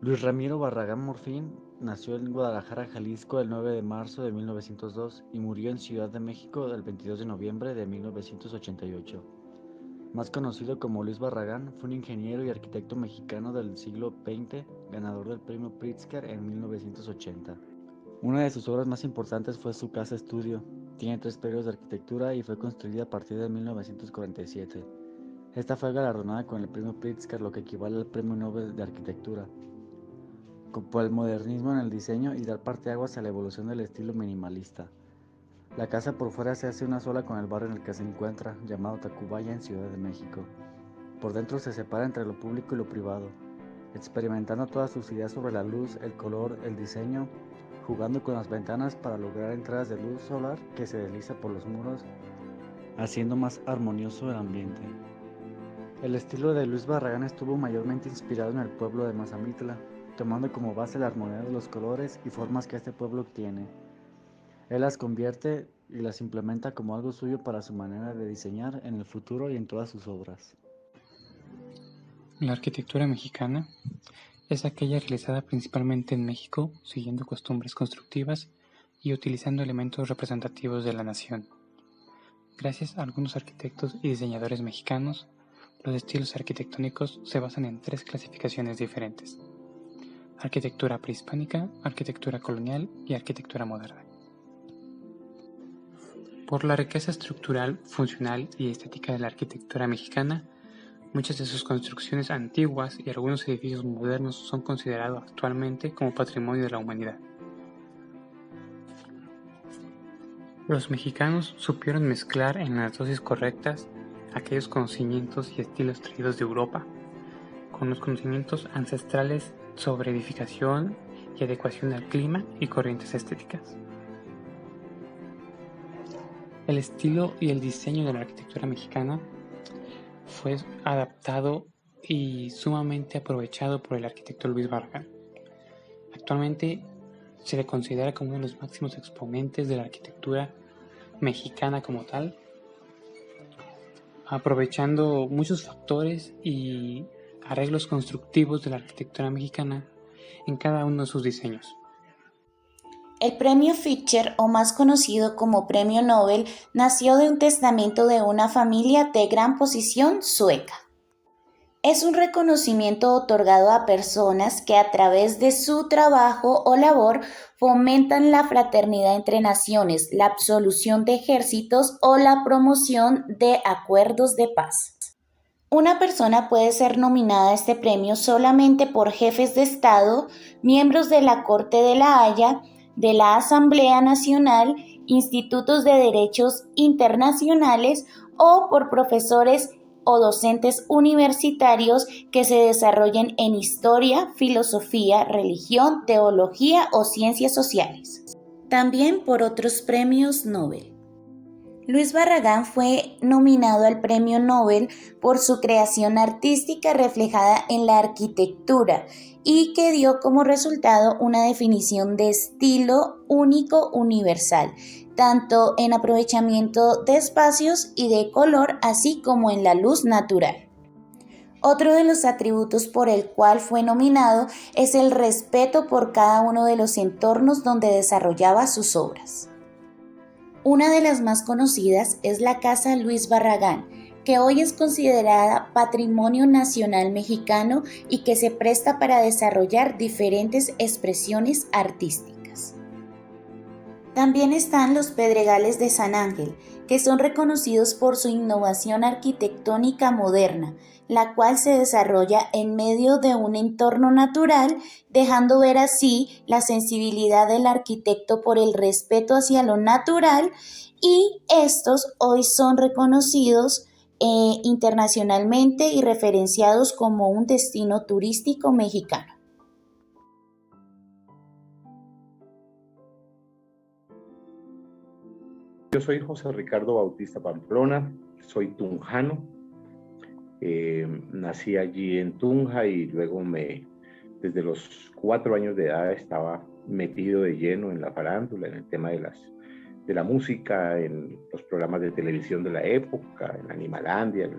Luis Ramiro Barragán Morfín nació en Guadalajara, Jalisco, el 9 de marzo de 1902 y murió en Ciudad de México el 22 de noviembre de 1988. Más conocido como Luis Barragán, fue un ingeniero y arquitecto mexicano del siglo XX, ganador del premio Pritzker en 1980. Una de sus obras más importantes fue su casa estudio. Tiene 3 periodos de arquitectura y fue construida a partir de 1947. Esta fue galardonada con el premio Pritzker, lo que equivale al premio Nobel de Arquitectura, por el modernismo en el diseño y dar parteaguas a la evolución del estilo minimalista. La casa por fuera se hace una sola con el barrio en el que se encuentra, llamado Tacubaya en Ciudad de México. Por dentro se separa entre lo público y lo privado, experimentando todas sus ideas sobre la luz, el color, el diseño, jugando con las ventanas para lograr entradas de luz solar que se desliza por los muros, haciendo más armonioso el ambiente. El estilo de Luis Barragán estuvo mayormente inspirado en el pueblo de Mazamitla, tomando como base la armonía de los colores y formas que este pueblo tiene. Él las convierte y las implementa como algo suyo para su manera de diseñar en el futuro y en todas sus obras. La arquitectura mexicana es aquella realizada principalmente en México, siguiendo costumbres constructivas y utilizando elementos representativos de la nación. Gracias a algunos arquitectos y diseñadores mexicanos, los estilos arquitectónicos se basan en 3 clasificaciones diferentes: arquitectura prehispánica, arquitectura colonial y arquitectura moderna. Por la riqueza estructural, funcional y estética de la arquitectura mexicana, muchas de sus construcciones antiguas y algunos edificios modernos son considerados actualmente como patrimonio de la humanidad. Los mexicanos supieron mezclar en las dosis correctas aquellos conocimientos y estilos traídos de Europa con los conocimientos ancestrales sobre edificación y adecuación al clima y corrientes estéticas. El estilo y el diseño de la arquitectura mexicana fue adaptado y sumamente aprovechado por el arquitecto Luis Barragán. Actualmente se le considera como uno de los máximos exponentes de la arquitectura mexicana como tal, aprovechando muchos factores y arreglos constructivos de la arquitectura mexicana en cada uno de sus diseños. El premio Fischer, o más conocido como premio Nobel, nació de un testamento de una familia de gran posición sueca. Es un reconocimiento otorgado a personas que a través de su trabajo o labor fomentan la fraternidad entre naciones, la absolución de ejércitos o la promoción de acuerdos de paz. Una persona puede ser nominada a este premio solamente por jefes de Estado, miembros de la Corte de la Haya, de la Asamblea Nacional, institutos de derechos internacionales o por profesores o docentes universitarios que se desarrollen en historia, filosofía, religión, teología o ciencias sociales. También por otros premios Nobel. Luis Barragán fue nominado al Premio Nobel por su creación artística reflejada en la arquitectura y que dio como resultado una definición de estilo único universal, tanto en aprovechamiento de espacios y de color, así como en la luz natural. Otro de los atributos por el cual fue nominado es el respeto por cada uno de los entornos donde desarrollaba sus obras. Una de las más conocidas es la Casa Luis Barragán, que hoy es considerada Patrimonio Nacional Mexicano y que se presta para desarrollar diferentes expresiones artísticas. También están los Pedregales de San Ángel, que son reconocidos por su innovación arquitectónica moderna, la cual se desarrolla en medio de un entorno natural, dejando ver así la sensibilidad del arquitecto por el respeto hacia lo natural, y estos hoy son reconocidos internacionalmente y referenciados como un destino turístico mexicano. Yo soy José Ricardo Bautista Pamplona, soy tunjano. Nací allí en Tunja y luego desde los 4 años de edad estaba metido de lleno en la farándula, en el tema de la música, en los programas de televisión de la época, en Animalandia,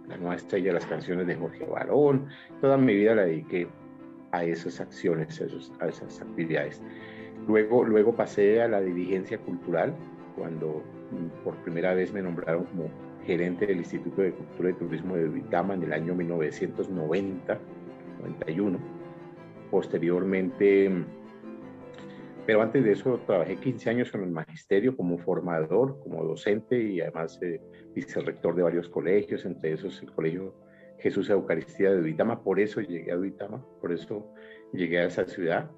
la nueva estrella de las canciones de Jorge Barón. Toda mi vida la dediqué a esas acciones, a esas actividades. Luego pasé a la dirigencia cultural, cuando por primera vez me nombraron como gerente del Instituto de Cultura y Turismo de Duitama en el año 1990-91. Posteriormente, pero antes de eso, trabajé 15 años con el magisterio como formador, como docente y además vicerrector de varios colegios, entre esos el Colegio Jesús Eucaristía de Duitama. Por eso llegué a Duitama, por eso llegué a esa ciudad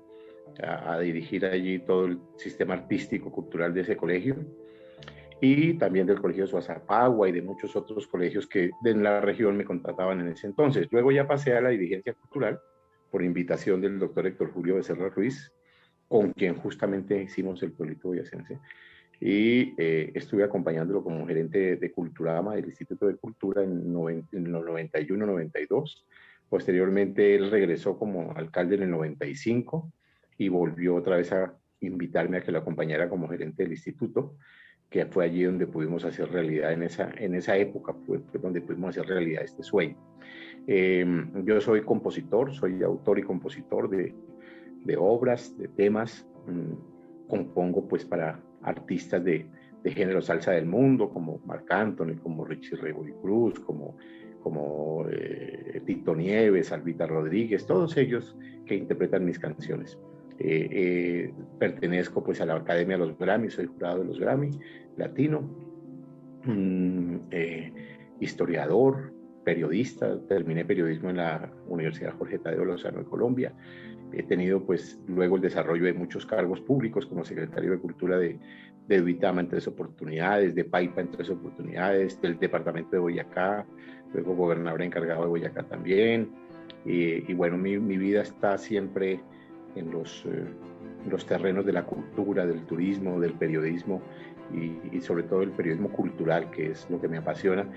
a dirigir allí todo el sistema artístico, cultural de ese colegio, y también del Colegio Suazapagua y de muchos otros colegios que en la región me contrataban en ese entonces. Luego ya pasé a la dirigencia cultural por invitación del doctor Héctor Julio Becerra Ruiz, con quien justamente hicimos el Pueblito Boyacense, y estuve acompañándolo como gerente de Culturama del Instituto de Cultura en los 91-92. Posteriormente él regresó como alcalde en el 95 y volvió otra vez a invitarme a que lo acompañara como gerente del instituto, que fue allí donde pudimos hacer realidad, en esa época fue donde pudimos hacer realidad este sueño. Yo soy compositor, soy autor y compositor de obras, de temas. Compongo pues para artistas de género salsa del mundo, como Marc Anthony, como Richie Ray Cruz, como Tito Nieves, Albita Rodríguez, todos ellos que interpretan mis canciones. Pertenezco pues a la Academia de los Grammy, soy jurado de los Grammy Latino, historiador, periodista, terminé periodismo en la Universidad Jorge Tadeo Lozano de Colombia. He tenido pues luego el desarrollo de muchos cargos públicos como secretario de Cultura de Duitama en 3 oportunidades, de Paipa en 3 oportunidades, del departamento de Boyacá, luego gobernador encargado de Boyacá también. Y bueno, mi vida está siempre en los terrenos de la cultura, del turismo, del periodismo y sobre todo el periodismo cultural, que es lo que me apasiona,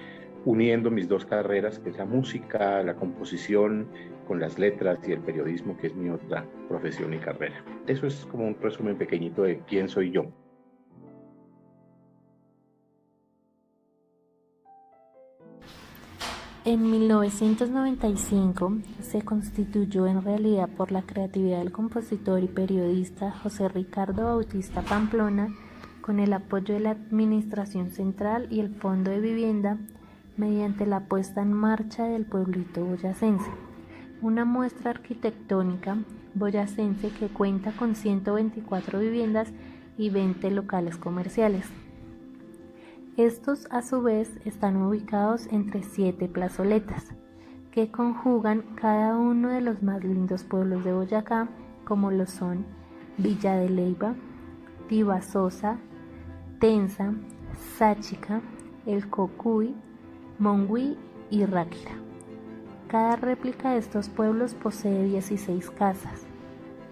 uniendo mis 2 carreras, que es la música, la composición, con las letras, y el periodismo, que es mi otra profesión y carrera. Eso es como un resumen pequeñito de quién soy yo. En 1995 se constituyó en realidad por la creatividad del compositor y periodista José Ricardo Bautista Pamplona, con el apoyo de la Administración Central y el Fondo de Vivienda, mediante la puesta en marcha del Pueblito Boyacense, una muestra arquitectónica boyacense que cuenta con 124 viviendas y 20 locales comerciales. Estos, a su vez, están ubicados entre 7 plazoletas, que conjugan cada uno de los más lindos pueblos de Boyacá, como lo son Villa de Leyva, Tibasosa, Tensa, Sáchica, El Cocuy, Monguí y Ráquira. Cada réplica de estos pueblos posee 16 casas,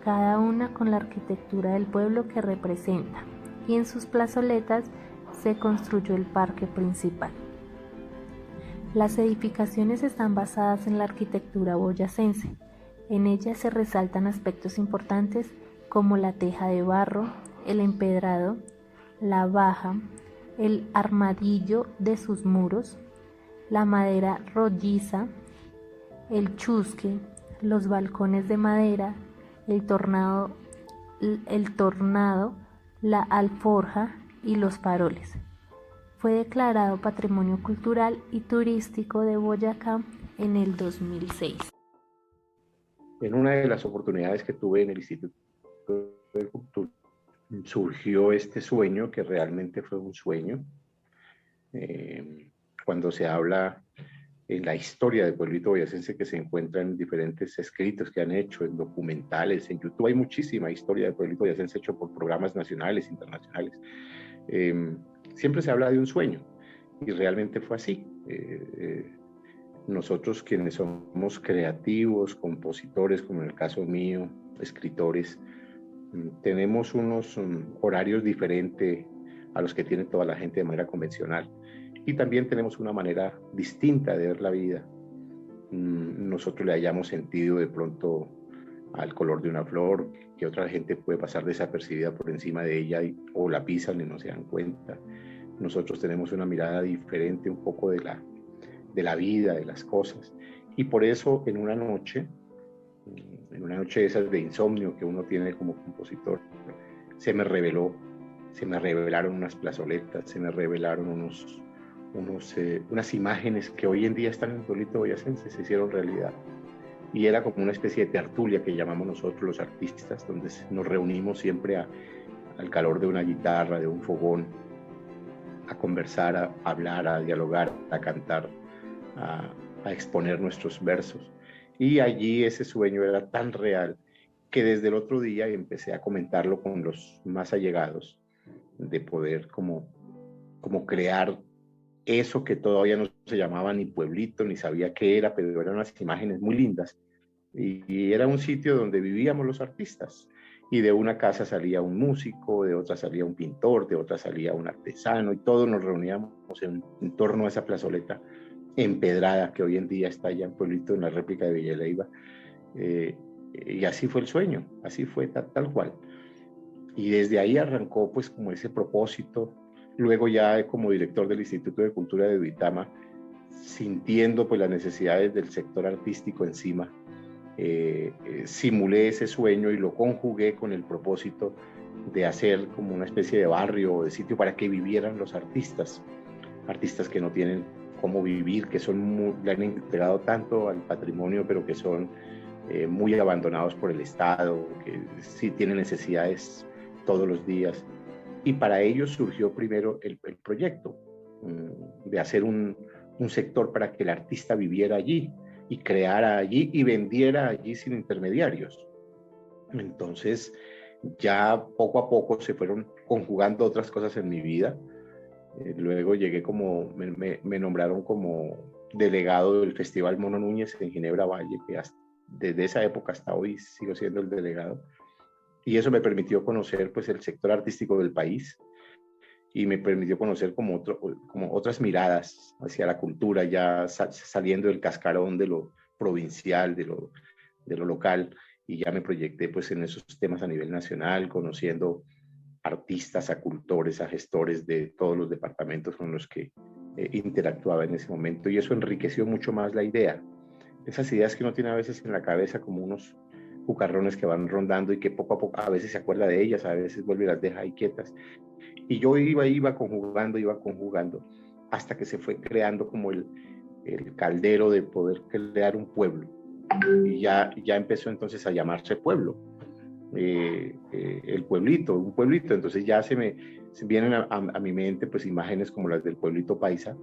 cada una con la arquitectura del pueblo que representa, y en sus plazoletas se construyó el parque principal. Las edificaciones están basadas en la arquitectura boyacense. En ellas se resaltan aspectos importantes como la teja de barro, el empedrado, la baja, el armadillo de sus muros, la madera rolliza, el chusque, los balcones de madera, el tornado, la alforja y los faroles. Fue declarado Patrimonio Cultural y Turístico de Boyacá en el 2006. En una de las oportunidades que tuve en el Instituto de Cultura, surgió este sueño, que realmente fue un sueño. Cuando se habla en la historia del pueblito boyacense, que se encuentra en diferentes escritos que han hecho, en documentales, en YouTube, hay muchísima historia del pueblito boyacense hecho por programas nacionales, internacionales. Siempre se habla de un sueño, y realmente fue así. Nosotros, quienes somos creativos, compositores, como en el caso mío, escritores, tenemos unos horarios diferentes a los que tiene toda la gente de manera convencional, y también tenemos una manera distinta de ver la vida. Nosotros le hayamos sentido de pronto al color de una flor, que otra gente puede pasar desapercibida por encima de ella o la pisan y no se dan cuenta. Nosotros tenemos una mirada diferente un poco de la vida, de las cosas, y por eso en una noche en una noche de esas de insomnio que uno tiene como compositor, se me revelaron unas plazoletas, se me revelaron unas imágenes que hoy en día están en el pueblito boyacense, se hicieron realidad. Y era como una especie de tertulia que llamamos nosotros los artistas, donde nos reunimos siempre al calor de una guitarra, de un fogón, a conversar, a hablar, a dialogar, a cantar, a exponer nuestros versos. Y allí ese sueño era tan real que desde el otro día empecé a comentarlo con los más allegados, de poder como crear eso que todavía no se llamaba ni pueblito, ni sabía qué era, pero eran unas imágenes muy lindas. Y era un sitio donde vivíamos los artistas. Y de una casa salía un músico, de otra salía un pintor, de otra salía un artesano, y todos nos reuníamos en torno a esa plazoleta empedrada que hoy en día está allá en Pueblito, en la réplica de Villa Leyva. Y así fue el sueño, así fue tal cual. Y desde ahí arrancó pues como ese propósito. Luego ya como director del Instituto de Cultura de Duitama, sintiendo pues las necesidades del sector artístico encima, simulé ese sueño y lo conjugué con el propósito de hacer como una especie de barrio o de sitio para que vivieran los artistas que no tienen cómo vivir, que le han entregado tanto al patrimonio, pero que son muy abandonados por el Estado, que sí tienen necesidades todos los días. Y para ellos surgió primero el proyecto de hacer un sector para que el artista viviera allí y creara allí y vendiera allí sin intermediarios. Entonces, ya poco a poco se fueron conjugando otras cosas en mi vida. Luego llegué me nombraron como delegado del Festival Mono Núñez en Ginebra Valle, que desde esa época hasta hoy sigo siendo el delegado. Y eso me permitió conocer pues el sector artístico del país y me permitió conocer como otras miradas hacia la cultura, ya saliendo del cascarón de lo provincial, de lo local, y ya me proyecté pues en esos temas a nivel nacional, conociendo artistas, a cultores, a gestores de todos los departamentos con los que interactuaba en ese momento, y eso enriqueció mucho más la idea. Esas ideas que uno tiene a veces en la cabeza como unos cucarrones que van rondando y que poco a poco a veces se acuerda de ellas, a veces vuelve y las deja ahí quietas. Y yo iba conjugando, hasta que se fue creando como el caldero de poder crear un pueblo. Y ya empezó entonces a llamarse pueblo, un pueblito. Entonces ya se vienen a mi mente pues imágenes como las del pueblito paisa.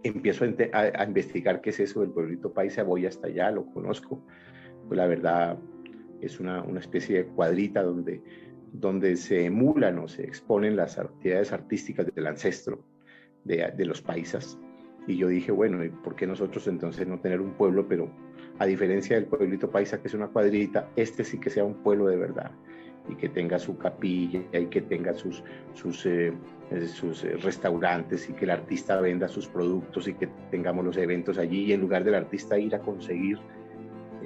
Empiezo a investigar qué es eso del pueblito paisa, voy hasta allá, lo conozco. Pues la verdad es una especie de cuadrita donde se emulan o se exponen las actividades artísticas del ancestro de los paisas. Y yo dije, bueno, ¿y por qué nosotros entonces no tener un pueblo? Pero a diferencia del pueblito paisa, que es una cuadrita, sí que sea un pueblo de verdad y que tenga su capilla y que tenga sus restaurantes y que el artista venda sus productos y que tengamos los eventos allí y en lugar del artista ir a conseguir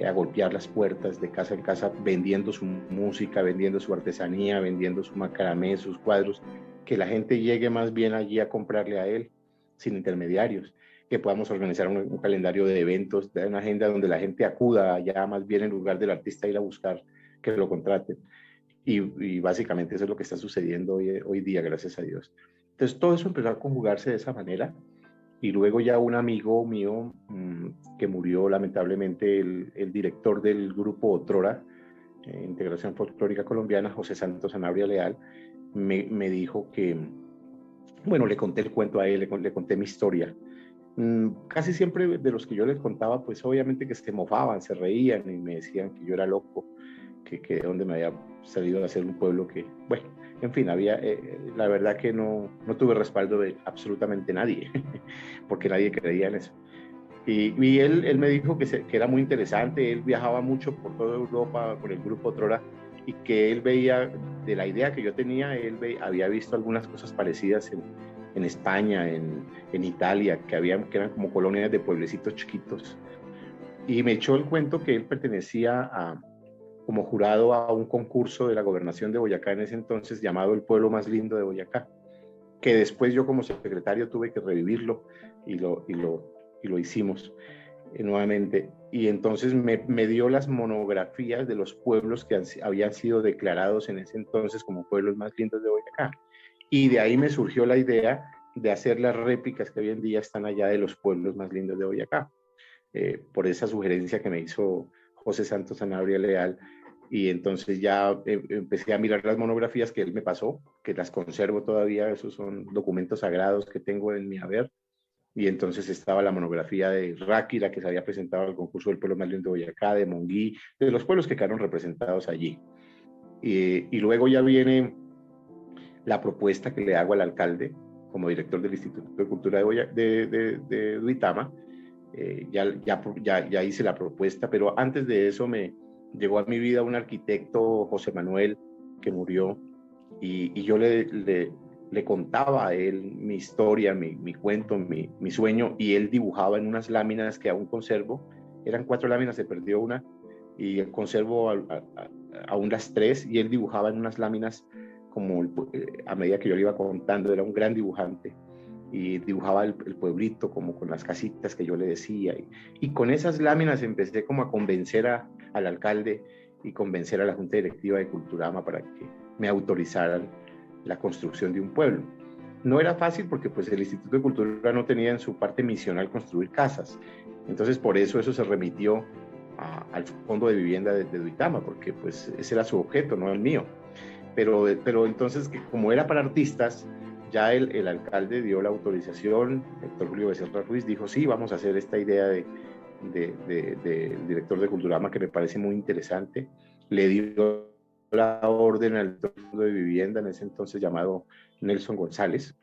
a golpear las puertas de casa en casa vendiendo su música, vendiendo su artesanía, vendiendo su macramé, sus cuadros, que la gente llegue más bien allí a comprarle a él sin intermediarios, que podamos organizar un calendario de eventos, de una agenda donde la gente acuda allá más bien en lugar del artista ir a buscar que lo contraten. Y básicamente eso es lo que está sucediendo hoy día, gracias a Dios. Entonces todo eso empezó a conjugarse de esa manera. Y luego ya un amigo mío que murió lamentablemente, el director del grupo Otrora, Integración Folclórica Colombiana, José Santos Sanabria Leal, me dijo que, bueno, le conté el cuento a él, le conté mi historia. Casi siempre de los que yo les contaba, pues obviamente que se mofaban, se reían y me decían que yo era loco, que de dónde me había salido a hacer un pueblo que, bueno, en fin, la verdad que no tuve respaldo de absolutamente nadie, porque nadie creía en eso. Y él me dijo que era muy interesante, él viajaba mucho por toda Europa con el grupo Otrora y que él veía, de la idea que yo tenía, había visto algunas cosas parecidas en España, en Italia, que eran como colonias de pueblecitos chiquitos. Y me echó el cuento que él pertenecía como jurado a un concurso de la gobernación de Boyacá en ese entonces llamado El Pueblo Más Lindo de Boyacá, que después yo como secretario tuve que revivirlo y lo hicimos. nuevamente, y entonces me dio las monografías de los pueblos que habían sido declarados en ese entonces como pueblos más lindos de Boyacá. Y de ahí me surgió la idea de hacer las réplicas que hoy en día están allá de los pueblos más lindos de Boyacá, por esa sugerencia que me hizo José Santos Sanabria Leal. Y entonces ya empecé a mirar las monografías que él me pasó, que las conservo todavía, esos son documentos sagrados que tengo en mi haber. Y entonces estaba la monografía de Ráquira, que se había presentado al concurso del pueblo más lindo de Boyacá, de Monguí, de los pueblos que quedaron representados allí. Y luego ya viene la propuesta que le hago al alcalde, como director del Instituto de Cultura de Duitama. Ya hice la propuesta, pero antes de eso me llegó a mi vida un arquitecto, José Manuel, que murió, y yo le contaba a él mi historia, mi cuento, mi sueño, y él dibujaba en unas láminas que aún conservo. Eran 4 láminas, se perdió una, y conservo aún las 3, y él dibujaba en unas láminas como a medida que yo le iba contando. Era un gran dibujante, y dibujaba el pueblito como con las casitas que yo le decía, y con esas láminas empecé como a convencer al alcalde y convencer a la Junta Directiva de Culturama para que me autorizaran la construcción de un pueblo. No era fácil porque pues el Instituto de Cultura no tenía en su parte misional construir casas, entonces por eso se remitió al Fondo de Vivienda de Duitama, porque pues ese era su objeto, no el mío. Pero entonces, como era para artistas, ya el alcalde dio la autorización. Héctor Julio Becerra Ruiz dijo, sí, vamos a hacer esta idea del director de Culturama, que me parece muy interesante. Le dio la orden al Fondo de Vivienda, en ese entonces llamado Nelson González,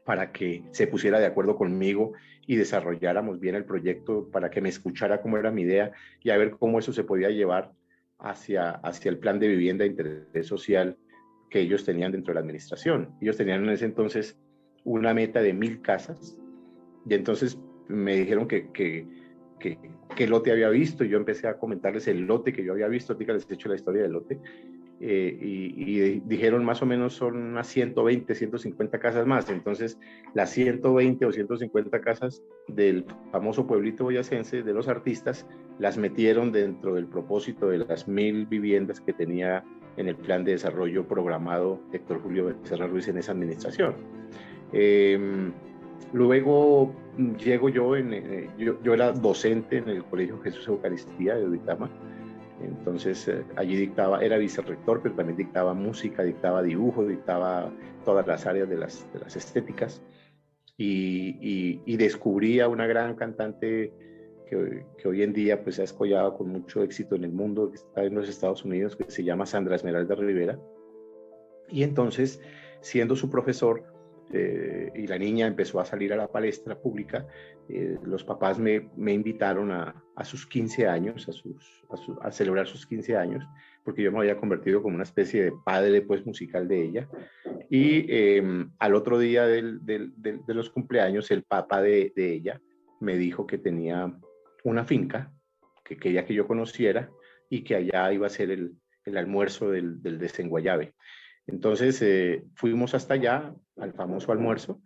para que se pusiera de acuerdo conmigo y desarrolláramos bien el proyecto, para que me escuchara cómo era mi idea y a ver cómo eso se podía llevar hacia el plan de vivienda de interés social que ellos tenían dentro de la administración. Ellos tenían en ese entonces una meta de 1000 casas, y entonces me dijeron que lote había visto, y yo empecé a comentarles el lote que yo había visto. Ahorita les he hecho la historia del lote, y dijeron más o menos son unas 120, 150 casas más. Entonces las 120 o 150 casas del famoso pueblito boyacense de los artistas las metieron dentro del propósito de las 1000 viviendas que tenía en el plan de desarrollo programado Héctor Julio Becerra Ruiz en esa administración. Luego llego yo era docente en el Colegio Jesús Eucaristía de Duitama. Entonces allí era vicerrector, pero también dictaba música, dictaba dibujo, dictaba todas las áreas de las estéticas, y descubrí a una gran cantante que hoy en día pues ha escollado con mucho éxito en el mundo, que está en los Estados Unidos, que se llama Sandra Esmeralda Rivera. Y entonces, siendo su profesor, y la niña empezó a salir a la palestra pública, los papás me invitaron a sus 15 años, a celebrar sus 15 años, porque yo me había convertido como una especie de padre pues musical de ella. Y al otro día de los cumpleaños, el papá de ella me dijo que tenía una finca que quería que yo conociera, y que allá iba a ser el almuerzo del desenguayabe. Entonces fuimos hasta allá, al famoso almuerzo,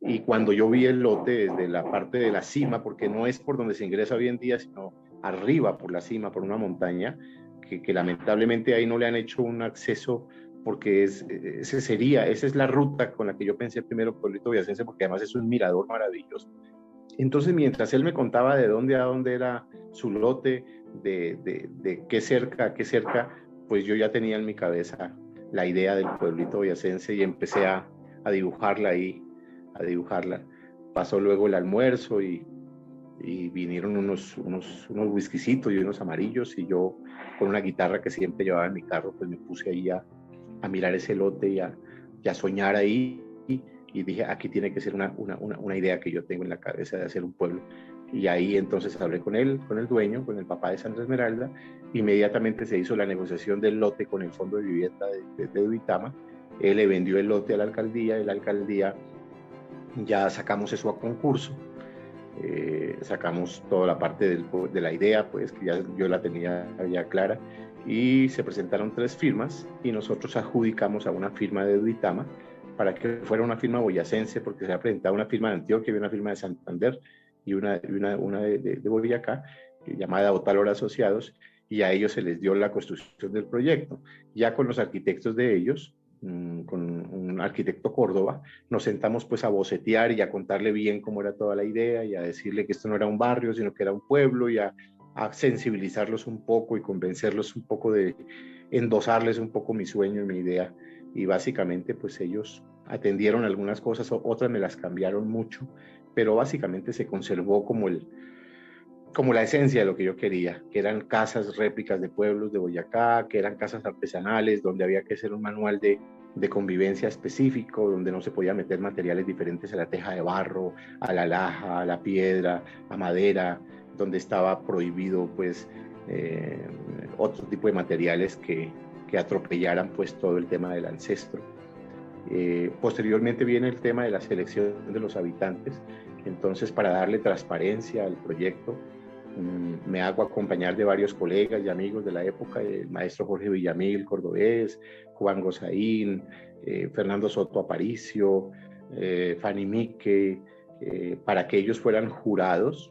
y cuando yo vi el lote desde la parte de la cima, porque no es por donde se ingresa hoy en día, sino arriba por la cima, por una montaña, que lamentablemente ahí no le han hecho un acceso, porque esa es la ruta con la que yo pensé primero pueblito boyacense, porque además es un mirador maravilloso. Entonces, mientras él me contaba de dónde a dónde era su lote, de qué cerca a qué cerca, pues yo ya tenía en mi cabeza la idea del pueblito boyacense, y empecé a dibujarla ahí, a dibujarla. Pasó luego el almuerzo, y vinieron unos whiskycitos y unos amarillos, y yo con una guitarra que siempre llevaba en mi carro, pues me puse ahí a mirar ese lote y a soñar ahí, y dije, aquí tiene que ser una idea que yo tengo en la cabeza de hacer un pueblo. Y ahí entonces hablé con él, con el dueño, con el papá de Sandra Esmeralda. Inmediatamente se hizo la negociación del lote con el Fondo de Vivienda de Duitama. Él le vendió el lote a la alcaldía, y la alcaldía ya sacamos eso a concurso. Sacamos toda la parte de la idea, pues que ya yo la tenía ya clara, y se presentaron 3 firmas, y nosotros adjudicamos a una firma de Duitama para que fuera una firma boyacense, porque se había presentado una firma de Antioquia y una firma de Santander, y una de Boyacá, llamada Otálora Asociados, y a ellos se les dio la construcción del proyecto. Ya con los arquitectos de ellos, con un arquitecto Córdoba, nos sentamos pues a bocetear y a contarle bien cómo era toda la idea y a decirle que esto no era un barrio, sino que era un pueblo, y a sensibilizarlos un poco y convencerlos un poco de endosarles un poco mi sueño y mi idea. Y básicamente pues ellos atendieron algunas cosas, otras me las cambiaron mucho, pero básicamente se conservó como la esencia de lo que yo quería, que eran casas réplicas de pueblos de Boyacá, que eran casas artesanales, donde había que hacer un manual de convivencia específico, donde no se podía meter materiales diferentes a la teja de barro, a la laja, a la piedra, a madera, donde estaba prohibido pues otro tipo de materiales que atropellaran pues todo el tema del ancestro. Posteriormente viene el tema de la selección de los habitantes. Entonces, para darle transparencia al proyecto, me hago acompañar de varios colegas y amigos de la época, el maestro Jorge Villamil, cordobés, Juan Gozaín, Fernando Soto Aparicio, Fanny Mique, para que ellos fueran jurados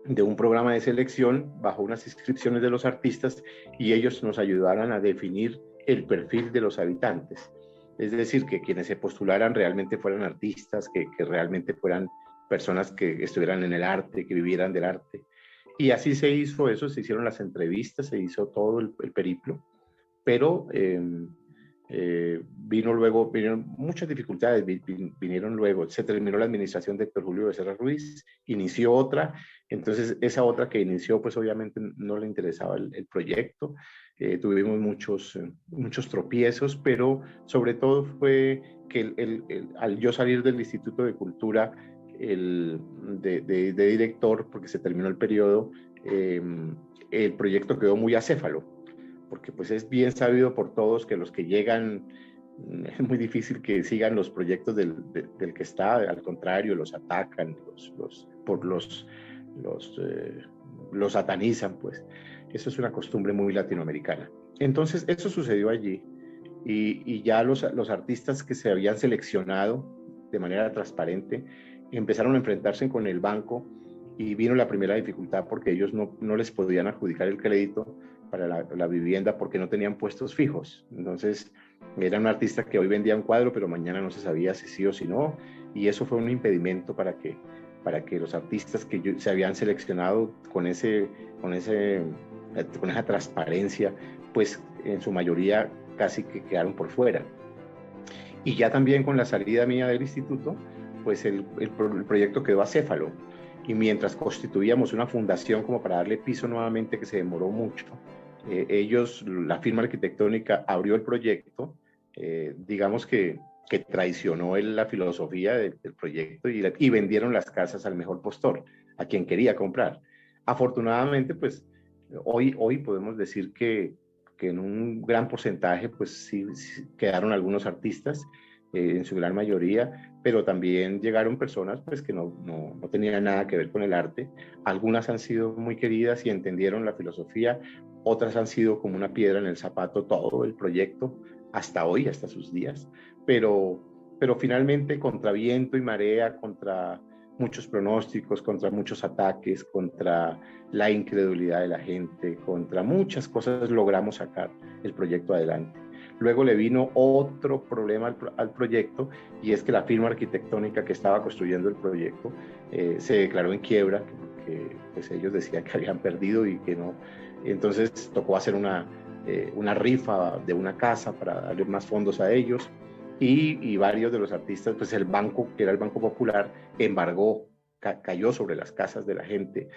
de un programa de selección bajo unas inscripciones de los artistas, y ellos nos ayudaran a definir el perfil de los habitantes. Es decir, que quienes se postularan realmente fueran artistas, que realmente fueran personas que estuvieran en el arte, que vivieran del arte. Y así se hizo eso, se hicieron las entrevistas, se hizo todo el periplo, pero vinieron muchas dificultades, vinieron luego, se terminó la administración de Héctor Julio Becerra Ruiz, inició otra, entonces esa otra que inició pues obviamente no le interesaba el proyecto, tuvimos muchos tropiezos, pero sobre todo fue que al yo salir del Instituto de Cultura de director, porque se terminó el periodo, el proyecto quedó muy acéfalo, porque pues es bien sabido por todos que los que llegan, es muy difícil que sigan los proyectos del que está, al contrario, los atacan, los satanizan, pues. Eso es una costumbre muy latinoamericana. Entonces, eso sucedió allí, y ya los artistas que se habían seleccionado de manera transparente empezaron a enfrentarse con el banco, y vino la primera dificultad porque ellos no les podían adjudicar el crédito para la vivienda porque no tenían puestos fijos. Entonces, era un artista que hoy vendía un cuadro, pero mañana no se sabía si sí o si no, y eso fue un impedimento para que los artistas que se habían seleccionado con esa transparencia, pues en su mayoría casi que quedaron por fuera. Y ya también con la salida mía del instituto, pues el proyecto quedó acéfalo, y mientras constituíamos una fundación como para darle piso nuevamente, que se demoró mucho, la firma arquitectónica abrió el proyecto, digamos que traicionó la filosofía del proyecto, y vendieron las casas al mejor postor, a quien quería comprar. Afortunadamente, pues hoy podemos decir que en un gran porcentaje, pues sí quedaron algunos artistas, en su gran mayoría, pero también llegaron personas pues que no tenían nada que ver con el arte. Algunas han sido muy queridas y entendieron la filosofía, otras han sido como una piedra en el zapato todo el proyecto, hasta hoy, hasta sus días, pero finalmente, contra viento y marea, contra muchos pronósticos, contra muchos ataques, contra la incredulidad de la gente, contra muchas cosas, logramos sacar el proyecto adelante. Luego le vino otro problema al proyecto, y es que la firma arquitectónica que estaba construyendo el proyecto se declaró en quiebra, porque pues, ellos decían que habían perdido y que no. Entonces tocó hacer una rifa de una casa para darle más fondos a ellos, y varios de los artistas, pues el banco, que era el Banco Popular, embargó, cayó sobre las casas de la gente,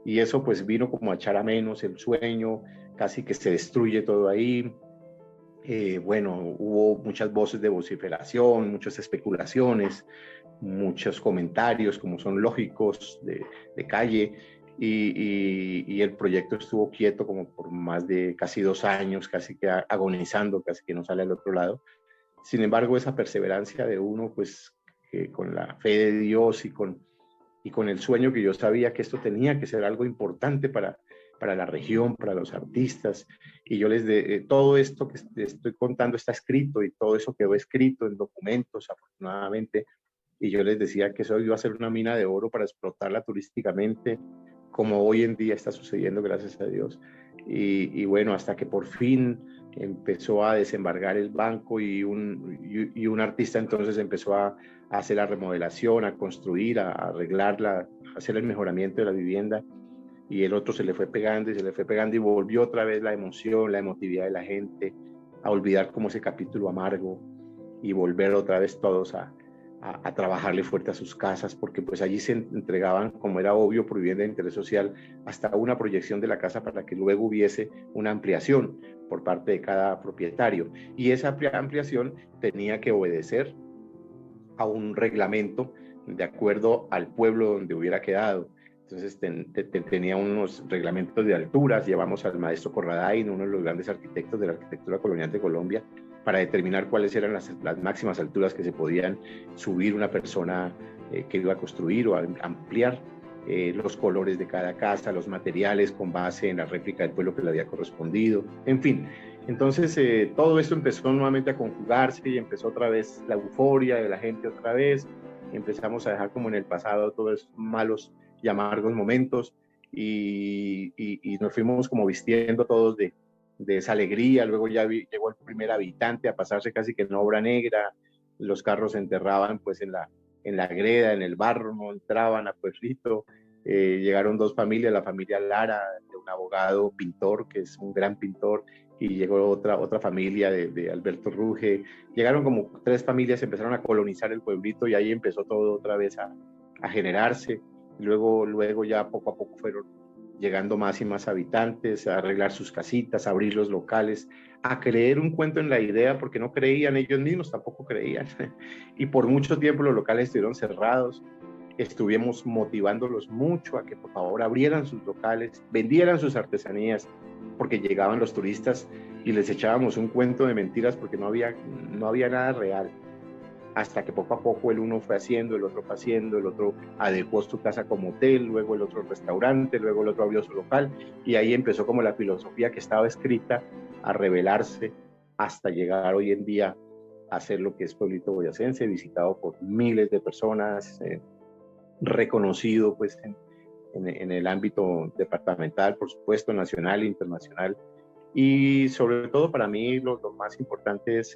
y eso pues vino como a echar a menos el sueño, casi que se destruye todo ahí. Bueno, hubo muchas voces de vociferación, muchas especulaciones, muchos comentarios, como son lógicos, de calle, y el proyecto estuvo quieto como por más de casi 2 años, casi que agonizando, casi que no sale al otro lado. Sin embargo, esa perseverancia de uno, pues con la fe de Dios y con el sueño que yo sabía que esto tenía que ser algo importante para la región, para los artistas, y yo todo esto que estoy contando está escrito, y todo eso quedó escrito en documentos, afortunadamente, y yo les decía que eso iba a ser una mina de oro para explotarla turísticamente, como hoy en día está sucediendo, gracias a Dios. Y bueno, hasta que por fin empezó a desembargar el banco y un artista entonces empezó a hacer la remodelación, a construir, a arreglarla, a hacer el mejoramiento de la vivienda, y el otro se le fue pegando y se le fue pegando y volvió otra vez la emoción, la emotividad de la gente, a olvidar como ese capítulo amargo y volver otra vez todos a trabajarle fuerte a sus casas, porque pues allí se entregaban, como era obvio, por vivienda de interés social, hasta una proyección de la casa para que luego hubiese una ampliación por parte de cada propietario. Y esa ampliación tenía que obedecer a un reglamento de acuerdo al pueblo donde hubiera quedado. Entonces tenía unos reglamentos de alturas, llevamos al maestro Corradain, uno de los grandes arquitectos de la arquitectura colonial de Colombia, para determinar cuáles eran las máximas alturas que se podían subir una persona que iba a construir o a ampliar, los colores de cada casa, los materiales con base en la réplica del pueblo que le había correspondido, en fin. Entonces todo esto empezó nuevamente a conjugarse y empezó otra vez la euforia de la gente otra vez, y empezamos a dejar como en el pasado todos esos malos y amargos momentos, y nos fuimos como vistiendo todos de esa alegría. Luego ya llegó el primer habitante a pasarse casi que en obra negra, los carros se enterraban pues en la greda, en el barro, no entraban a pueblito. Llegaron dos familias, la familia Lara, de un abogado pintor, que es un gran pintor, y llegó otra familia de Alberto Ruge. Llegaron como 3 familias, empezaron a colonizar el pueblito y ahí empezó todo otra vez a generarse. Luego ya poco a poco fueron llegando más y más habitantes, a arreglar sus casitas, a abrir los locales, a creer un cuento en la idea, porque no creían ellos mismos, tampoco creían. Y por mucho tiempo los locales estuvieron cerrados. Estuvimos motivándolos mucho a que por favor abrieran sus locales, vendieran sus artesanías, porque llegaban los turistas y les echábamos un cuento de mentiras porque no había nada real. Hasta que poco a poco el uno fue haciendo, el otro fue haciendo, el otro adecuó su casa como hotel, luego el otro restaurante, luego el otro abrió su local, y ahí empezó como la filosofía que estaba escrita a revelarse hasta llegar hoy en día a ser lo que es Pueblito Boyacense, visitado por miles de personas, reconocido pues en el ámbito departamental, por supuesto, nacional e internacional. Y sobre todo para mí lo más importante es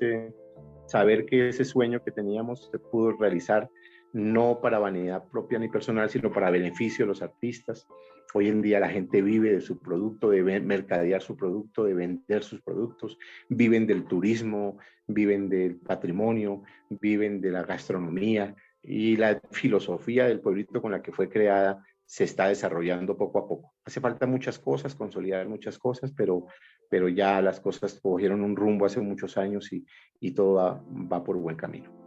saber que ese sueño que teníamos se pudo realizar, no para vanidad propia ni personal, sino para beneficio de los artistas. Hoy en día la gente vive de su producto, de mercadear su producto, de vender sus productos, viven del turismo, viven del patrimonio, viven de la gastronomía, y la filosofía del pueblito con la que fue creada se está desarrollando poco a poco. Hace falta muchas cosas, consolidar muchas cosas, pero ya las cosas cogieron un rumbo hace muchos años y todo va por buen camino.